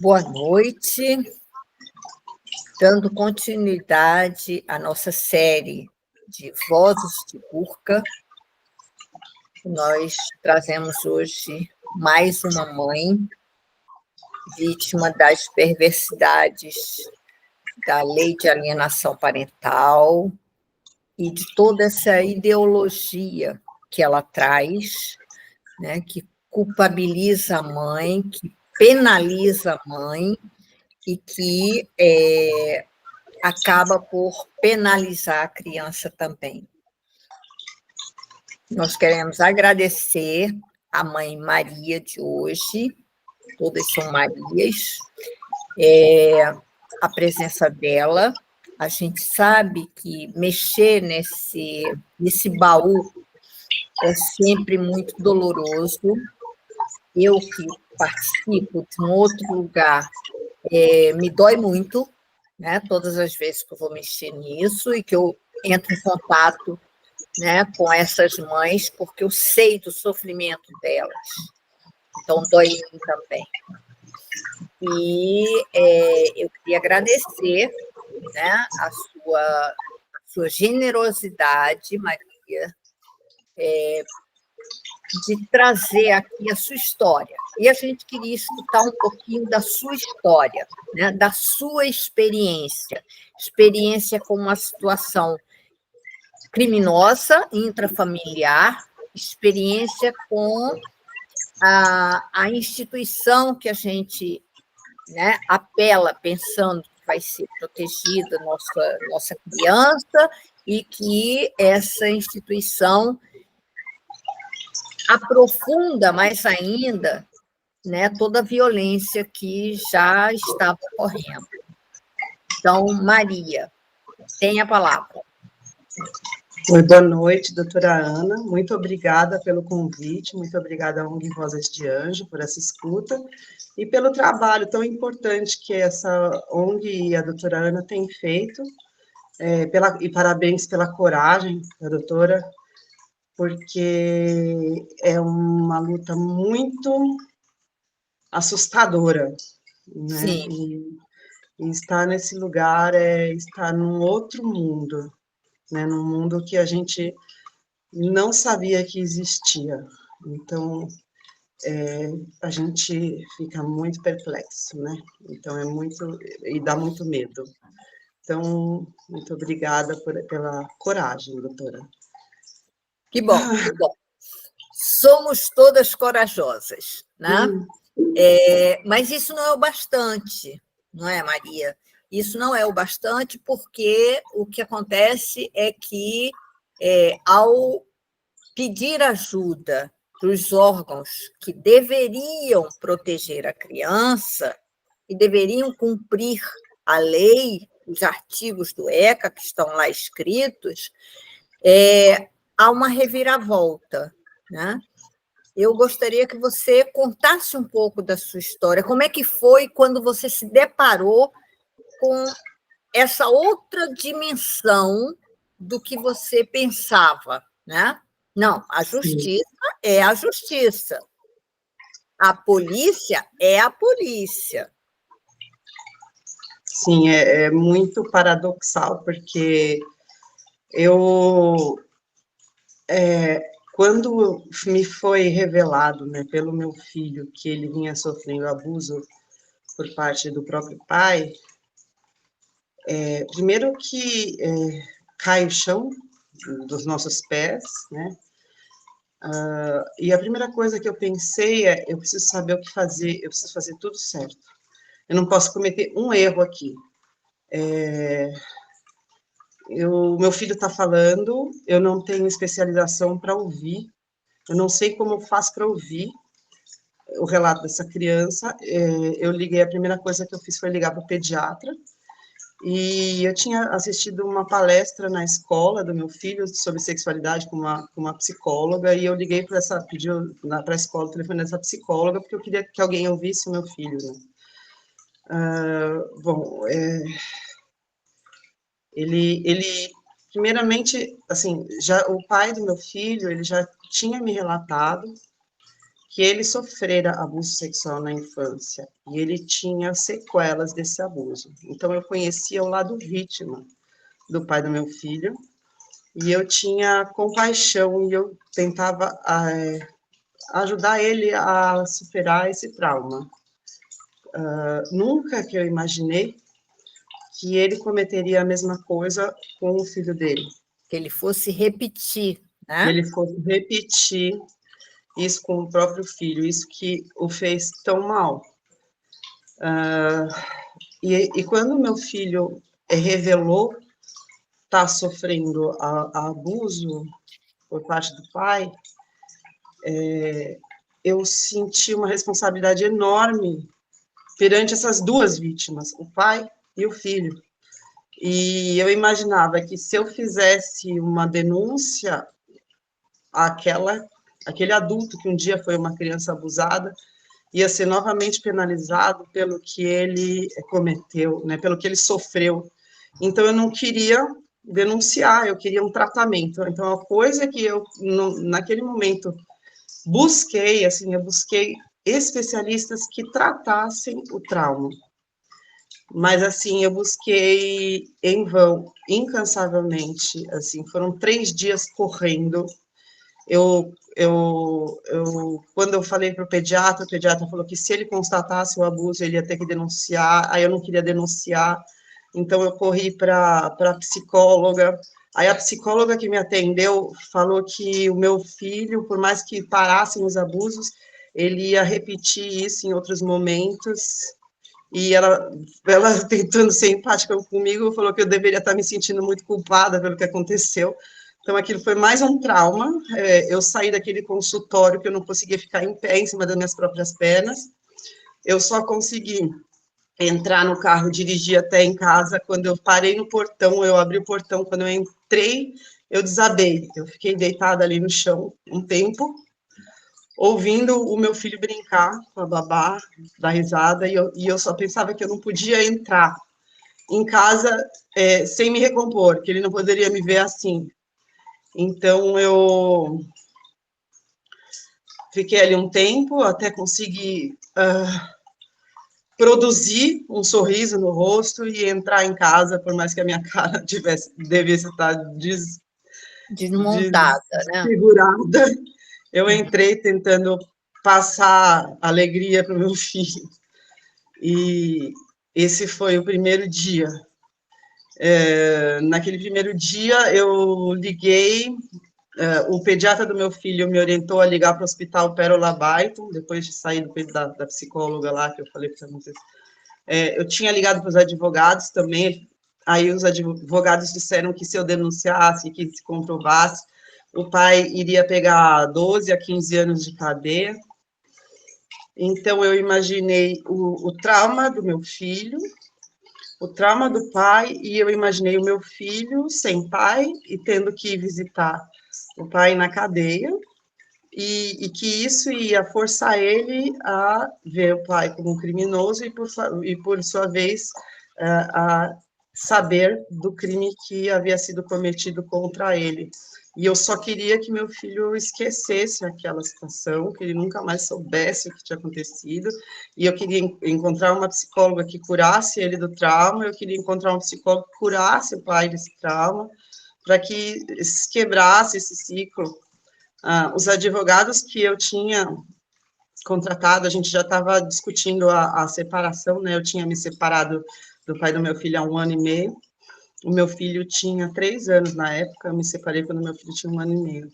Boa noite. Dando continuidade à nossa série de Vozes de Burca, nós trazemos hoje mais uma mãe vítima das perversidades da lei de alienação parental e de toda essa ideologia que ela traz, né, que culpabiliza a mãe, que penaliza a mãe e que acaba por penalizar a criança também. Nós queremos agradecer a mãe Maria de hoje, todas são Marias, a presença dela. A gente sabe que mexer nesse baú é sempre muito doloroso. Eu que participo de um outro lugar, me dói muito, né, todas as vezes que eu vou mexer nisso e que eu entro em contato, né, com essas mães, porque eu sei do sofrimento delas. Então, dói em mim também. E eu queria agradecer, né, a sua generosidade, Maria, de trazer aqui a sua história. E a gente queria escutar um pouquinho da sua história, né, da sua experiência com uma situação criminosa, intrafamiliar, experiência com a instituição que a gente, né, apela pensando que vai ser protegida nossa criança e que essa instituição aprofunda mais ainda, né, toda a violência que já estava ocorrendo. Então, Maria, tem a palavra. Oi, boa noite, doutora Ana. Muito obrigada pelo convite, muito obrigada à ONG Vozes de Anjo por essa escuta e pelo trabalho tão importante que essa ONG e a doutora Ana têm feito. E parabéns pela coragem da doutora, porque é uma luta muito assustadora, né? Sim. E estar nesse lugar é estar num outro mundo, né? Num mundo que a gente não sabia que existia. Então, a gente fica muito perplexo, né? Então, e dá muito medo. Então, muito obrigada pela coragem, doutora. Que bom, que bom. Somos todas corajosas, né? Mas isso não é o bastante, não é, Maria? Isso não é o bastante porque o que acontece é que, ao pedir ajuda para os órgãos que deveriam proteger a criança e deveriam cumprir a lei, os artigos do ECA que estão lá escritos, há uma reviravolta, né? Eu gostaria que você contasse um pouco da sua história. Como é que foi quando você se deparou com essa outra dimensão do que você pensava, né? Não, a justiça é a justiça. A polícia é a polícia. Sim, é muito paradoxal, porque quando me foi revelado, né, pelo meu filho que ele vinha sofrendo abuso por parte do próprio pai, primeiro que cai o chão dos nossos pés, né? E a primeira coisa que eu pensei eu preciso saber o que fazer, eu preciso fazer tudo certo. Eu não posso cometer um erro aqui. Meu filho está falando, eu não tenho especialização para ouvir, eu não sei como eu faço para ouvir o relato dessa criança. Eu liguei, a primeira coisa que eu fiz foi ligar para o pediatra, e eu tinha assistido uma palestra na escola do meu filho sobre sexualidade com uma psicóloga, e eu liguei para a escola, o telefone dessa psicóloga, porque eu queria que alguém ouvisse o meu filho, né? Bom, ele primeiramente, assim, já o pai do meu filho, ele já tinha me relatado que ele sofrera abuso sexual na infância e ele tinha sequelas desse abuso. Então, eu conhecia o lado vítima do pai do meu filho e eu tinha compaixão e eu tentava ajudar ele a superar esse trauma. Nunca que eu imaginei que ele cometeria a mesma coisa com o filho dele. Que ele fosse repetir, né? Que ele fosse repetir isso com o próprio filho, isso que o fez tão mal. E quando meu filho revelou estar sofrendo abuso por parte do pai, eu senti uma responsabilidade enorme perante essas duas vítimas, o pai e o filho. E eu imaginava que se eu fizesse uma denúncia, aquele adulto que um dia foi uma criança abusada ia ser novamente penalizado pelo que ele cometeu, né, pelo que ele sofreu. Então, eu não queria denunciar, eu queria um tratamento. Então, a coisa que eu, naquele momento, busquei, assim, eu busquei especialistas que tratassem o trauma. Mas, assim, eu busquei em vão, incansavelmente, assim, foram 3 dias correndo. Quando eu falei para o pediatra falou que se ele constatasse o abuso, ele ia ter que denunciar, aí eu não queria denunciar, então eu corri para a psicóloga, aí a psicóloga que me atendeu falou que o meu filho, por mais que parassem os abusos, ele ia repetir isso em outros momentos, e ela tentando ser empática comigo, falou que eu deveria estar me sentindo muito culpada pelo que aconteceu. Então, aquilo foi mais um trauma. Eu saí daquele consultório que eu não conseguia ficar em pé, em cima das minhas próprias pernas. Eu só consegui entrar no carro, dirigir até em casa. Quando eu parei no portão, eu abri o portão. Quando eu entrei, eu desabei. Eu fiquei deitada ali no chão um tempo, ouvindo o meu filho brincar com a babá, dar risada, e eu só pensava que eu não podia entrar em casa sem me recompor, que ele não poderia me ver assim. Então, eu fiquei ali um tempo até conseguir produzir um sorriso no rosto e entrar em casa, por mais que a minha cara devesse estar Desmontada, né? desfigurada. Eu entrei tentando passar alegria para o meu filho. E esse foi o primeiro dia. Naquele primeiro dia, eu liguei. O pediatra do meu filho me orientou a ligar para o Hospital Pérola Baiton, depois de sair da psicóloga lá, que eu falei para vocês. Eu tinha ligado para os advogados também, aí os advogados disseram que se eu denunciasse, que se comprovasse, o pai iria pegar 12 a 15 anos de cadeia. Então, eu imaginei o trauma do meu filho, o trauma do pai, e eu imaginei o meu filho sem pai e tendo que visitar o pai na cadeia, e que isso ia forçar ele a ver o pai como um criminoso e por sua vez, a saber do crime que havia sido cometido contra ele. E eu só queria que meu filho esquecesse aquela situação, que ele nunca mais soubesse o que tinha acontecido, e eu queria encontrar uma psicóloga que curasse ele do trauma, eu queria encontrar um psicólogo que curasse o pai desse trauma, para que quebrasse esse ciclo. Os advogados que eu tinha contratado, a gente já estava discutindo a separação, né? Eu tinha me separado do pai do meu filho há 1 ano e meio. O meu filho tinha 3 anos na época, eu me separei quando meu filho tinha 1 ano e meio.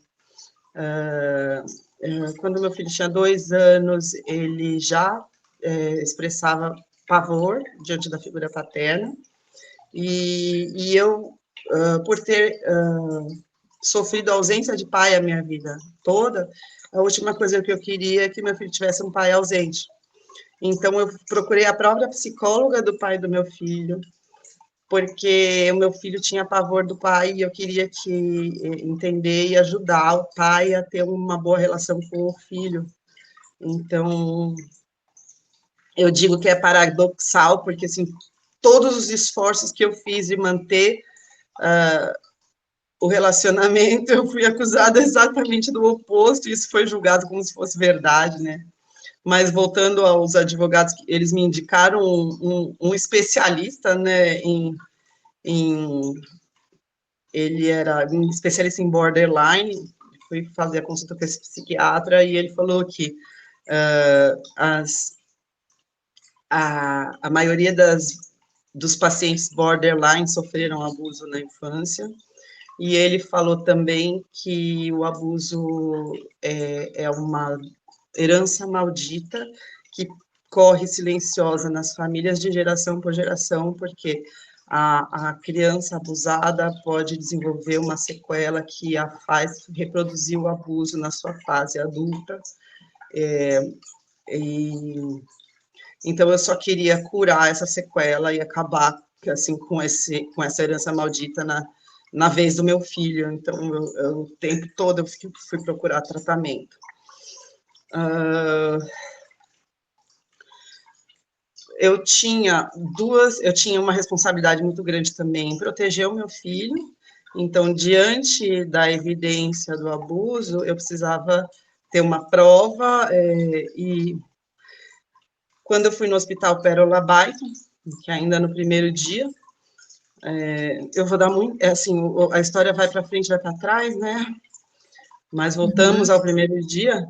Quando meu filho tinha 2 anos, ele já expressava pavor diante da figura paterna, e eu, por ter sofrido a ausência de pai a minha vida toda, a última coisa que eu queria é que meu filho tivesse um pai ausente. Então, eu procurei a própria psicóloga do pai do meu filho, porque o meu filho tinha pavor do pai e eu queria entender e ajudar o pai a ter uma boa relação com o filho. Então, eu digo que é paradoxal, porque, assim, todos os esforços que eu fiz de manter o relacionamento, eu fui acusada exatamente do oposto, e isso foi julgado como se fosse verdade, né? Mas voltando aos advogados, eles me indicaram um especialista, né, ele era um especialista em borderline, fui fazer a consulta com esse psiquiatra, e ele falou que a maioria dos pacientes borderline sofreram abuso na infância, e ele falou também que o abuso é uma herança maldita que corre silenciosa nas famílias de geração por geração, porque a criança abusada pode desenvolver uma sequela que a faz reproduzir o abuso na sua fase adulta. Então, eu só queria curar essa sequela e acabar assim, com essa herança maldita na vez do meu filho. Então, o tempo todo eu fui procurar tratamento. Eu tinha uma responsabilidade muito grande também em proteger o meu filho. Então, diante da evidência do abuso, eu precisava ter uma prova, e quando eu fui no Hospital Pérola Baiton, que ainda no primeiro dia, eu vou dar muito, assim, a história vai para frente, vai para trás, né? Mas voltamos ao primeiro dia.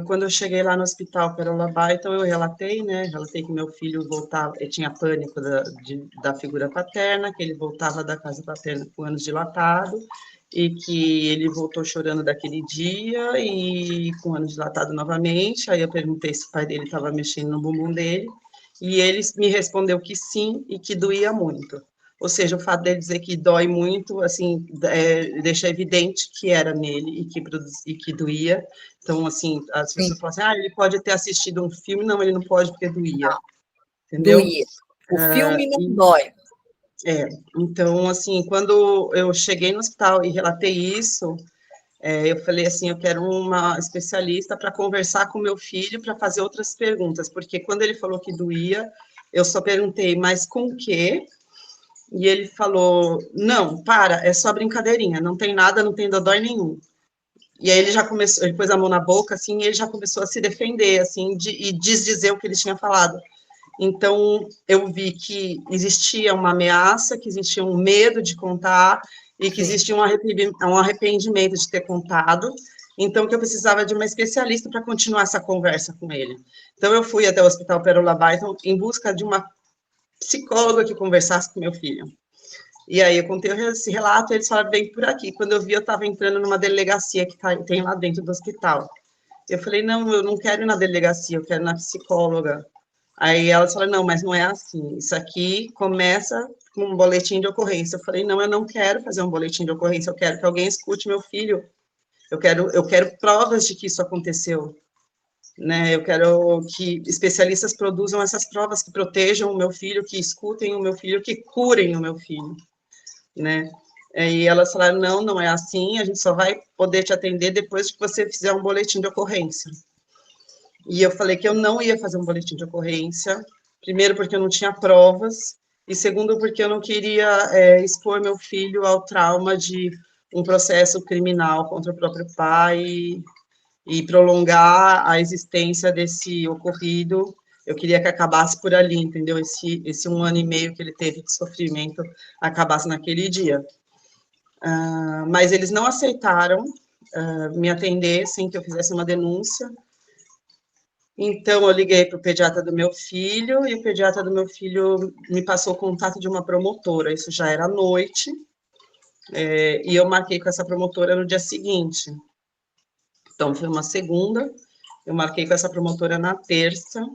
Quando eu cheguei lá no Hospital Pérola Baiton, eu relatei, né? Relatei que meu filho voltava, ele tinha pânico da figura paterna, que ele voltava da casa paterna com anos dilatado, e que ele voltou chorando daquele dia e com anos dilatado novamente. Aí eu perguntei se o pai dele estava mexendo no bumbum dele, e ele me respondeu que sim e que doía muito. Ou seja, o fato dele dizer que dói muito, assim, deixa evidente que era nele e que doía. Então, assim, as pessoas falam assim, ele pode ter assistido um filme, não, ele não pode porque doía, Não, entendeu? doía. O filme não dói. Então, assim, quando eu cheguei no hospital e relatei isso, eu falei assim, eu quero uma especialista para conversar com meu filho, para fazer outras perguntas, porque quando ele falou que doía, eu só perguntei, mas com o quê? E ele falou, não, para, é só brincadeirinha, não tem nada, não tem dodói nenhum. E aí ele já começou, ele pôs a mão na boca, assim, e ele já começou a se defender, assim, e desdizer o que ele tinha falado. Então, eu vi que existia uma ameaça, que existia um medo de contar, e que existia um arrependimento de ter contado, então que eu precisava de uma especialista para continuar essa conversa com ele. Então, eu fui até o Hospital Pérola Baiton em busca de uma psicóloga que conversasse com meu filho. E aí eu contei esse relato, e eles falaram, vem por aqui. Quando eu vi, eu estava entrando numa delegacia que tem lá dentro do hospital. Eu falei, não, eu não quero ir na delegacia, eu quero ir na psicóloga. Aí elas falaram, não, mas não é assim. Isso aqui começa com um boletim de ocorrência. Eu falei, não, eu não quero fazer um boletim de ocorrência, eu quero que alguém escute meu filho. Eu quero provas de que isso aconteceu. Né? Eu quero que especialistas produzam essas provas que protejam o meu filho, que escutem o meu filho, que curem o meu filho. Né? E elas falaram, não, não é assim, a gente só vai poder te atender depois que você fizer um boletim de ocorrência. E eu falei que eu não ia fazer um boletim de ocorrência, primeiro porque eu não tinha provas, e segundo porque eu não queria expor meu filho ao trauma de um processo criminal contra o próprio pai e prolongar a existência desse ocorrido. Eu queria que acabasse por ali, entendeu? Esse 1 ano e meio que ele teve de sofrimento acabasse naquele dia. Mas eles não aceitaram me atender sem que eu fizesse uma denúncia. Então, eu liguei para o pediatra do meu filho, e o pediatra do meu filho me passou o contato de uma promotora, isso já era à noite, e eu marquei com essa promotora no dia seguinte. Então, foi uma segunda, eu marquei com essa promotora na terça.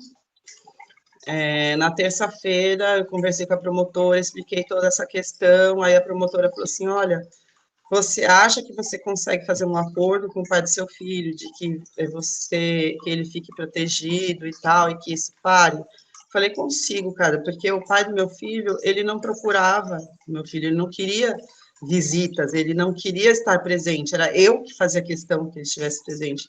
Na terça-feira, eu conversei com a promotora, expliquei toda essa questão, aí a promotora falou assim, olha, você acha que você consegue fazer um acordo com o pai do seu filho, de que que ele fique protegido e tal, e que isso pare? Falei, consigo, cara, porque o pai do meu filho, ele não procurava meu filho, ele não queria visitas, ele não queria estar presente, era eu que fazia questão que ele estivesse presente.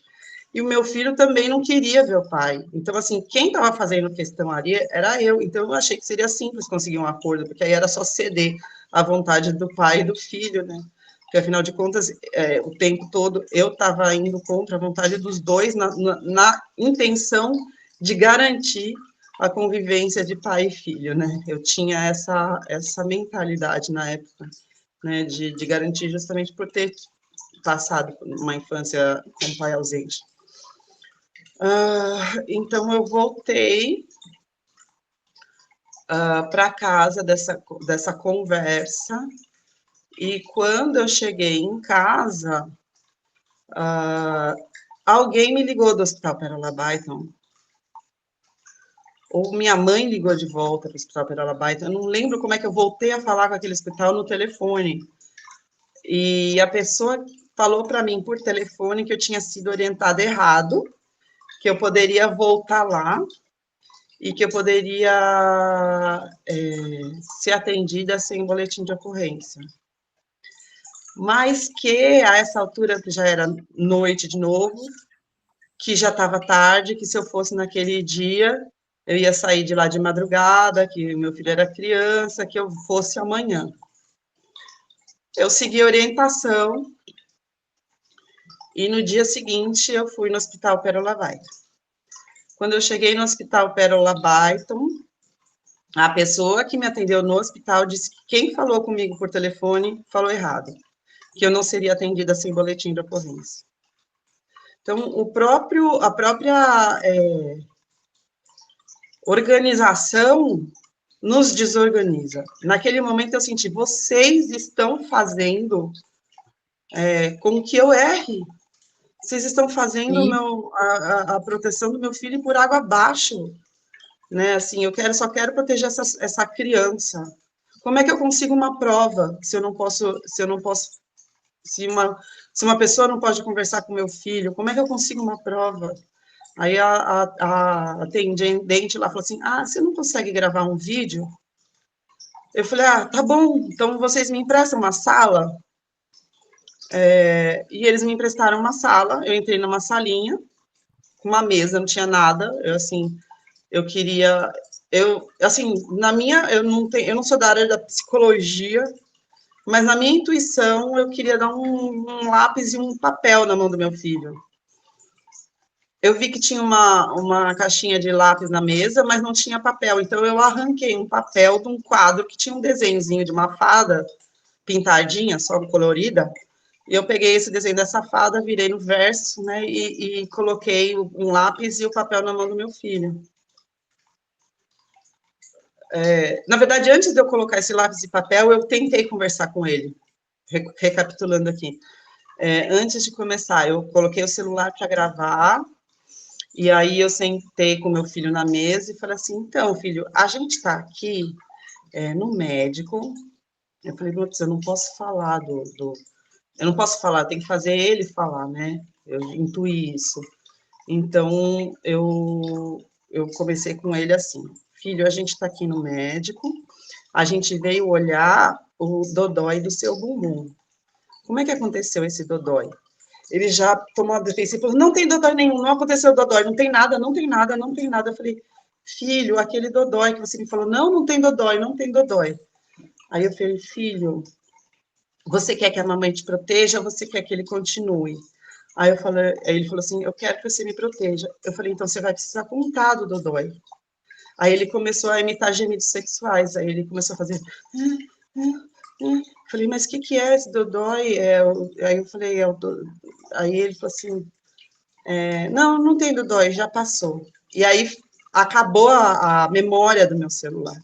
e o meu filho também não queria ver o pai. Então, assim, quem estava fazendo questão ali era eu. Então, eu achei que seria simples conseguir um acordo, porque aí era só ceder à vontade do pai e do filho, né? Porque, afinal de contas, o tempo todo eu estava indo contra a vontade dos dois, na intenção de garantir a convivência de pai e filho, né? Eu tinha essa mentalidade na época, né, de garantir justamente por ter passado por uma infância com pai ausente. Então, eu voltei para casa dessa conversa, e quando eu cheguei em casa, alguém me ligou do Hospital Pérola Byton, ou minha mãe ligou de volta para o Hospital Pérola Byton, eu não lembro como é que eu voltei a falar com aquele hospital no telefone, e a pessoa falou para mim por telefone que eu tinha sido orientada errado, que eu poderia voltar lá, e que eu poderia ser atendida sem boletim de ocorrência. Mas que, a essa altura, que já era noite de novo, que já estava tarde, que se eu fosse naquele dia, eu ia sair de lá de madrugada, que meu filho era criança, que eu fosse amanhã. Eu segui a orientação, e no dia seguinte eu fui no Hospital Pérola Byton. Quando eu cheguei no Hospital Pérola Byton, a pessoa que me atendeu no hospital disse que quem falou comigo por telefone falou errado, que eu não seria atendida sem boletim de ocorrência. Então, a própria organização nos desorganiza. Naquele momento eu senti, vocês estão fazendo com que eu erre. Vocês estão fazendo a proteção do meu filho por água abaixo. Né? Assim, só quero proteger essa criança. Como é que eu consigo uma prova se uma pessoa não pode conversar com meu filho? Como é que eu consigo uma prova? Aí a atendente lá falou assim, você não consegue gravar um vídeo? Eu falei, tá bom, então vocês me emprestam uma sala? E eles me emprestaram uma sala, eu entrei numa salinha, com uma mesa, não tinha nada, eu não sou da área da psicologia, mas na minha intuição, eu queria dar um lápis e um papel na mão do meu filho. Eu vi que tinha uma caixinha de lápis na mesa, mas não tinha papel, então eu arranquei um papel de um quadro que tinha um desenhozinho de uma fada pintadinha, só colorida, e eu peguei esse desenho dessa fada, virei no verso, né, e coloquei um lápis e o papel na mão do meu filho. Na verdade, antes de eu colocar esse lápis e papel, eu tentei conversar com ele, recapitulando aqui. Antes de começar, eu coloquei o celular para gravar, e aí eu sentei com meu filho na mesa e falei assim, então, filho, a gente está aqui no médico. Eu falei, eu não posso falar eu não posso falar, tem que fazer ele falar, né? Eu intuí isso. Então, eu comecei com ele assim, filho, a gente está aqui no médico, a gente veio olhar o dodói do seu bumbum. Como é que aconteceu esse dodói? Ele já tomou a defensiva e falou, não tem dodói nenhum, não aconteceu dodói, não tem nada, não tem nada, não tem nada. Eu falei, filho, aquele dodói que você me falou, não tem dodói, não tem dodói. Aí eu falei, filho, você quer que a mamãe te proteja ou você quer que ele continue? Aí ele falou assim, eu quero que você me proteja. Eu falei, então você vai precisar contar do dodói. Aí ele começou a imitar gemidos sexuais, aí ele começou a fazer... Falei, mas o que é esse dodói? Aí eu falei, aí ele falou assim, não tem dodói, já passou. E aí acabou a memória do meu celular.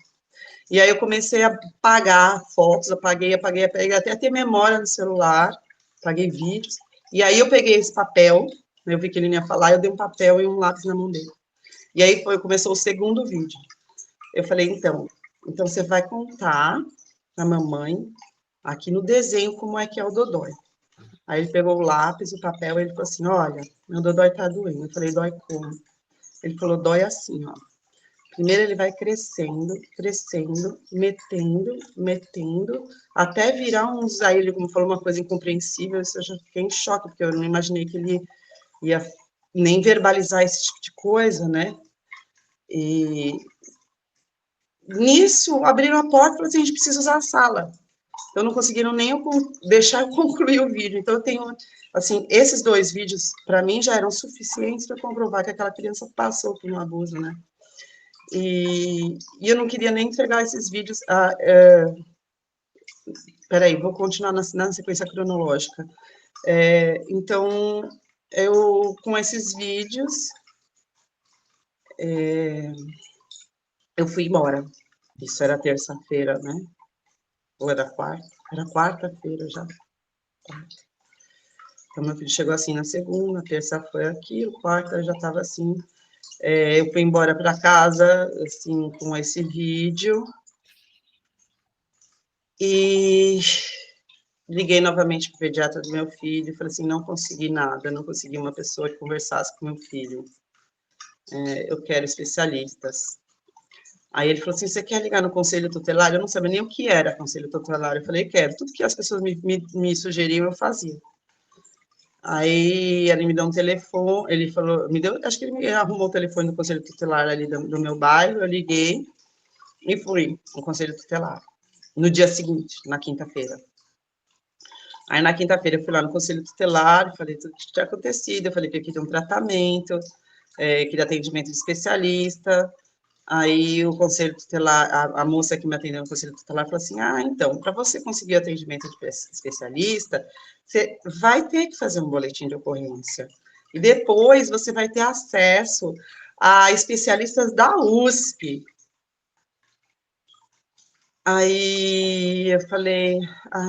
E aí eu comecei a apagar fotos, apaguei, até ter memória no celular, apaguei vídeos. E aí eu peguei esse papel, eu vi que ele não ia falar, eu dei um papel e um lápis na mão dele. E aí começou o segundo vídeo. Eu falei, então você vai contar pra mamãe, aqui no desenho, como é que é o dodói. Aí ele pegou o lápis, o papel, e ele falou assim, olha, meu dodói tá doendo. Eu falei, dói como? Ele falou, dói assim, ó. Primeiro ele vai crescendo, crescendo, metendo, até virar aí ele falou uma coisa incompreensível, eu já fiquei em choque, porque eu não imaginei que ele ia nem verbalizar esse tipo de coisa, né? E nisso, abriram a porta e falaram assim, a gente precisa usar a sala. Então, não conseguiram nem deixar eu concluir o vídeo. Então, eu tenho, assim, esses 2 vídeos, para mim, já eram suficientes para comprovar que aquela criança passou por um abuso, né? E eu não queria nem entregar esses vídeos. Peraí, vou continuar na sequência cronológica. Então, eu, com esses vídeos, eu fui embora. Isso era terça-feira, né? Ou era quarta? Era quarta-feira já. Então, meu filho chegou assim na segunda, terça foi aquilo, quarta já estava assim. Eu fui embora para casa, assim, com esse vídeo. E liguei novamente para o pediatra do meu filho e falei assim, não consegui nada, não consegui uma pessoa que conversasse com meu filho. Eu quero especialistas. Aí ele falou assim, você quer ligar no conselho tutelar? Eu não sabia nem o que era conselho tutelar. Eu falei, quero. Tudo que as pessoas me sugeriam, eu fazia. Aí ele me deu um telefone, ele falou, acho que ele me arrumou o telefone do conselho tutelar ali do meu bairro, eu liguei e fui no conselho tutelar. No dia seguinte, na quinta-feira. Aí na quinta-feira eu fui lá no conselho tutelar, falei tudo que tinha acontecido, eu falei que eu queria um tratamento, queria atendimento de especialista. Aí o conselho tutelar, a moça que me atendeu no conselho tutelar falou assim, então, para você conseguir atendimento de especialista, você vai ter que fazer um boletim de ocorrência. E depois você vai ter acesso a especialistas da USP. Aí eu falei,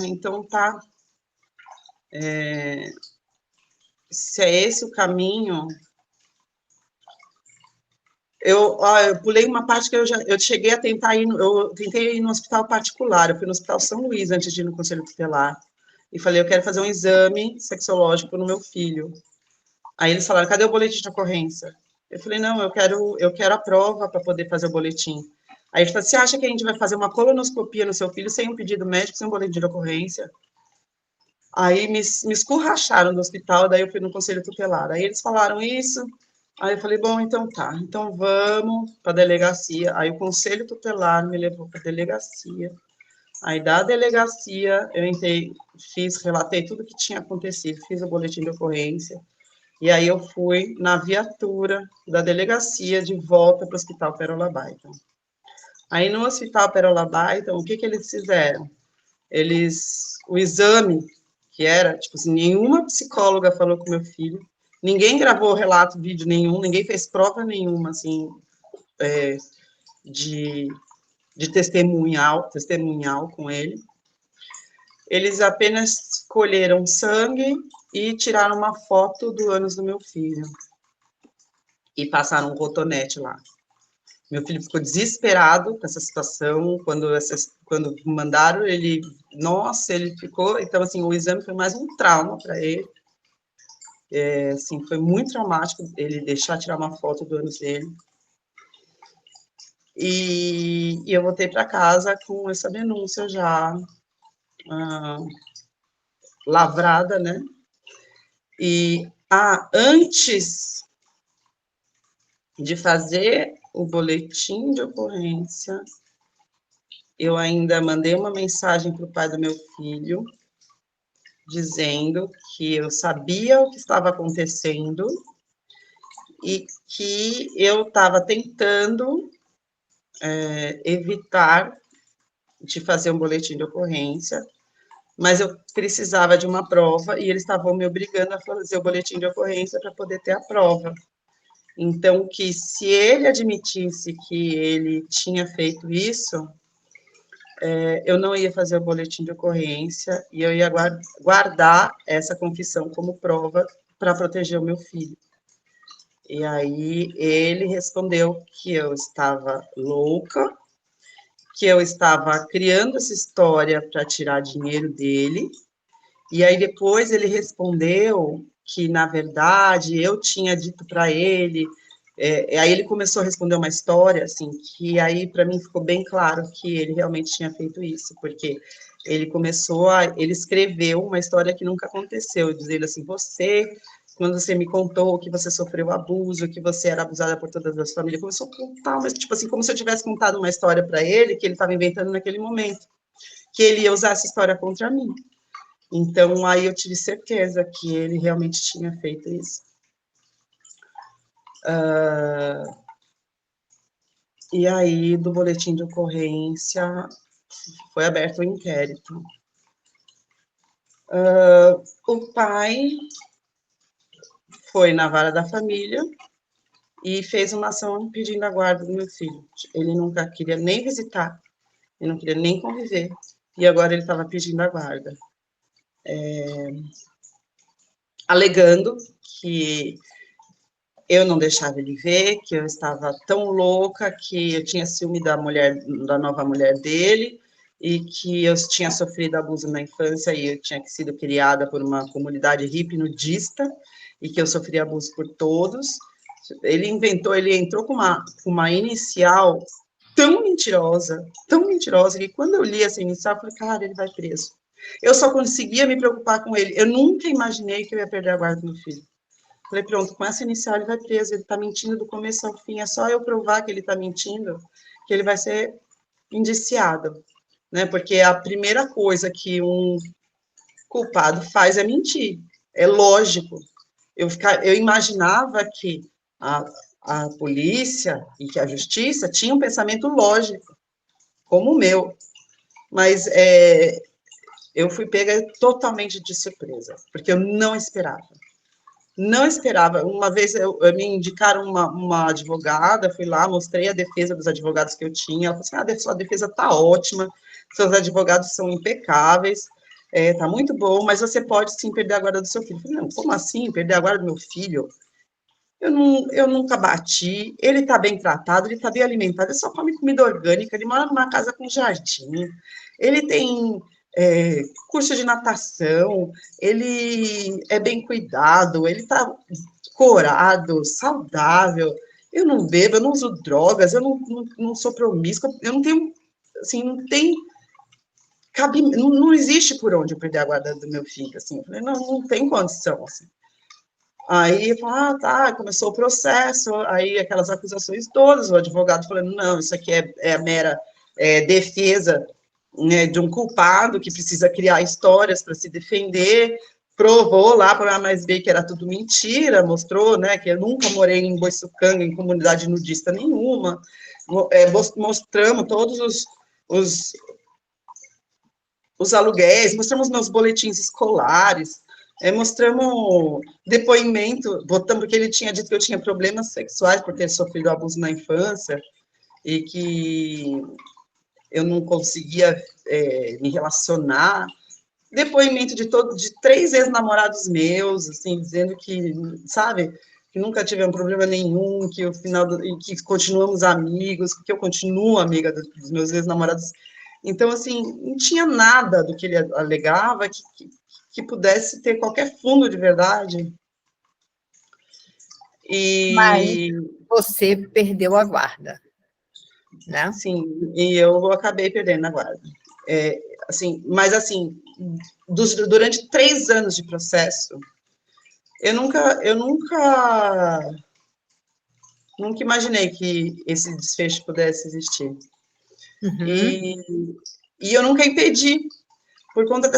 então tá. Se é esse o caminho, eu pulei uma parte que eu cheguei a tentar ir, eu tentei ir no hospital particular, eu fui no Hospital São Luís antes de ir no Conselho Tutelar, e falei, eu quero fazer um exame sexológico no meu filho. Aí eles falaram, cadê o boletim de ocorrência? Eu falei, não, eu quero a prova para poder fazer o boletim. Aí ele falou, você acha que a gente vai fazer uma colonoscopia no seu filho sem um pedido médico, sem um boletim de ocorrência? Aí me escurracharam do hospital, daí eu fui no Conselho Tutelar. Aí eles falaram isso, aí eu falei, bom, então tá, então vamos para a delegacia. Aí o Conselho Tutelar me levou para a delegacia. Aí da delegacia eu entrei, relatei tudo o que tinha acontecido, fiz o boletim de ocorrência. E aí eu fui na viatura da delegacia de volta para o Hospital Pérola Baiton. Aí no Hospital Pérola Baiton, o que eles fizeram? O exame, que era, tipo assim, nenhuma psicóloga falou com meu filho, ninguém gravou relato, vídeo nenhum, ninguém fez prova nenhuma, assim, de testemunhal com ele. Eles apenas colheram sangue e tiraram uma foto do ânus do meu filho. E passaram um cotonete lá. Meu filho ficou desesperado com essa situação, quando mandaram ele, nossa, ele ficou, então assim, o exame foi mais um trauma para ele, assim, foi muito traumático ele deixar tirar uma foto do ânus dele, e eu voltei para casa com essa denúncia já lavrada, né, e antes de fazer o boletim de ocorrência, eu ainda mandei uma mensagem para o pai do meu filho, dizendo que eu sabia o que estava acontecendo e que eu estava tentando evitar de fazer um boletim de ocorrência, mas eu precisava de uma prova e eles estavam me obrigando a fazer o boletim de ocorrência para poder ter a prova. Então, que se ele admitisse que ele tinha feito isso, eu não ia fazer o boletim de ocorrência e eu ia guardar essa confissão como prova para proteger o meu filho. E aí ele respondeu que eu estava louca, que eu estava criando essa história para tirar dinheiro dele, e aí depois ele respondeu que, na verdade, eu tinha dito para ele, aí ele começou a responder uma história, assim, que aí para mim ficou bem claro que ele realmente tinha feito isso, porque ele escreveu uma história que nunca aconteceu, dizendo assim, você quando você me contou que você sofreu abuso, que você era abusada por todas as famílias, começou a contar, mas tipo assim, como se eu tivesse contado uma história para ele, que ele estava inventando naquele momento, que ele ia usar essa história contra mim. Então, aí eu tive certeza que ele realmente tinha feito isso. E aí, do boletim de ocorrência, foi aberto o inquérito. O pai foi na vara da família e fez uma ação pedindo a guarda do meu filho. Ele nunca queria nem visitar, ele não queria nem conviver, e agora ele estava pedindo a guarda. Alegando que eu não deixava ele ver, que eu estava tão louca, que eu tinha ciúme da nova mulher dele, e que eu tinha sofrido abuso na infância e eu tinha sido criada por uma comunidade hippie nudista, e que eu sofri abuso por todos. Ele entrou com uma inicial tão mentirosa, que quando eu li essa inicial, eu falei, cara, ele vai preso. Eu só conseguia me preocupar com ele. Eu nunca imaginei que eu ia perder a guarda do meu filho. Falei, pronto, com essa inicial ele vai preso, ele está mentindo do começo ao fim, é só eu provar que ele está mentindo, que ele vai ser indiciado, né? Porque a primeira coisa que um culpado faz é mentir, é lógico. Eu imaginava que a polícia e que a justiça tinham um pensamento lógico, como o meu, mas eu fui pega totalmente de surpresa, porque eu não esperava. Não esperava. Uma vez me indicaram uma advogada, fui lá, mostrei a defesa dos advogados que eu tinha. Ela falou assim: sua defesa está ótima, seus advogados são impecáveis, está muito bom, mas você pode sim perder a guarda do seu filho. Eu falei, não, como assim perder a guarda do meu filho? Eu nunca bati, ele está bem tratado, ele está bem alimentado, ele só come comida orgânica, ele mora numa casa com jardim, ele tem curso de natação, ele é bem cuidado, ele está corado, saudável, eu não bebo, eu não uso drogas, eu não sou promíscua, eu não tenho, assim, não existe por onde eu perder a guarda do meu filho, assim, eu falei, não tem condição, assim. Aí, tá, começou o processo, aí aquelas acusações todas, o advogado falando, não, isso aqui é a mera defesa, né, de um culpado que precisa criar histórias para se defender, provou lá para A mais B que era tudo mentira, mostrou, né, que eu nunca morei em Boiçucanga, em comunidade nudista nenhuma, mostramos todos os aluguéis, mostramos meus boletins escolares, mostramos depoimento, botamos porque ele tinha dito que eu tinha problemas sexuais por ter sofrido abuso na infância e que eu não conseguia me relacionar. Depoimento de 3 ex-namorados meus, assim, dizendo que, sabe, que nunca tive um problema nenhum, que que continuamos amigos, que eu continuo amiga dos meus ex-namorados. Então, assim, não tinha nada do que ele alegava que pudesse ter qualquer fundo de verdade. Mas E você perdeu a guarda, né? sim, e eu acabei perdendo a guarda. Mas assim, durante 3 anos de processo, eu nunca imaginei que esse desfecho pudesse existir. Uhum. E eu nunca impedi, por conta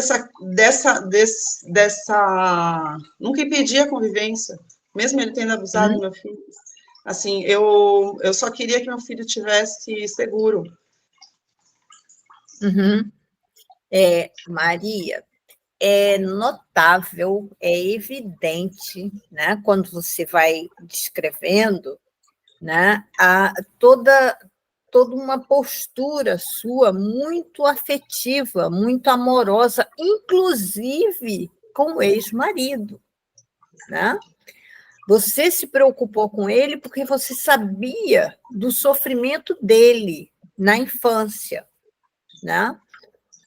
nunca impedi a convivência, mesmo ele tendo abusado do Uhum. meu filho. Assim, eu só queria que meu filho tivesse seguro. Uhum. Maria, é notável, é evidente, né, quando você vai descrevendo, né, toda uma postura sua muito afetiva, muito amorosa, inclusive com o ex-marido, né? Você se preocupou com ele porque você sabia do sofrimento dele na infância, né?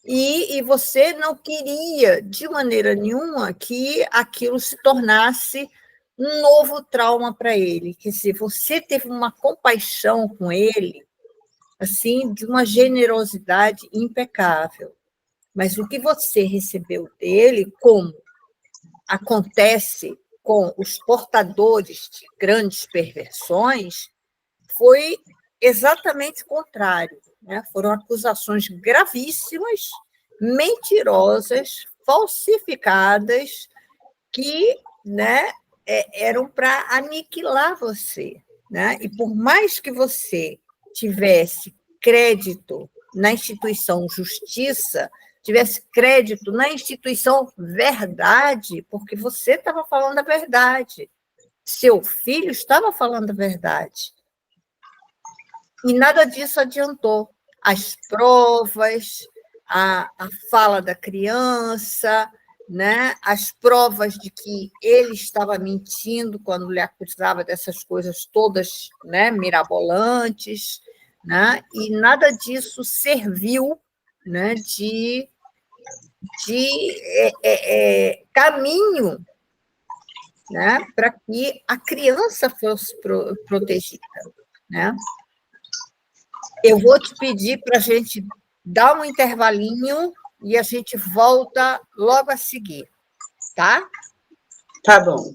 E você não queria, de maneira nenhuma, que aquilo se tornasse um novo trauma para ele. Quer dizer, você teve uma compaixão com ele, assim, de uma generosidade impecável. Mas o que você recebeu dele, como acontece com os portadores de grandes perversões foi exatamente o contrário, né? Foram acusações gravíssimas, mentirosas, falsificadas, que, né, eram para aniquilar você, né? E por mais que você tivesse crédito na instituição justiça, tivesse crédito na instituição verdade, porque você estava falando a verdade, seu filho estava falando a verdade. E nada disso adiantou. As provas, a fala da criança, né? As provas de que ele estava mentindo quando lhe acusava dessas coisas todas, né? Mirabolantes, né? E nada disso serviu, né? de caminho, né? Para que a criança fosse protegida, né? Eu vou te pedir para a gente dar um intervalinho e a gente volta logo a seguir, tá? Tá bom.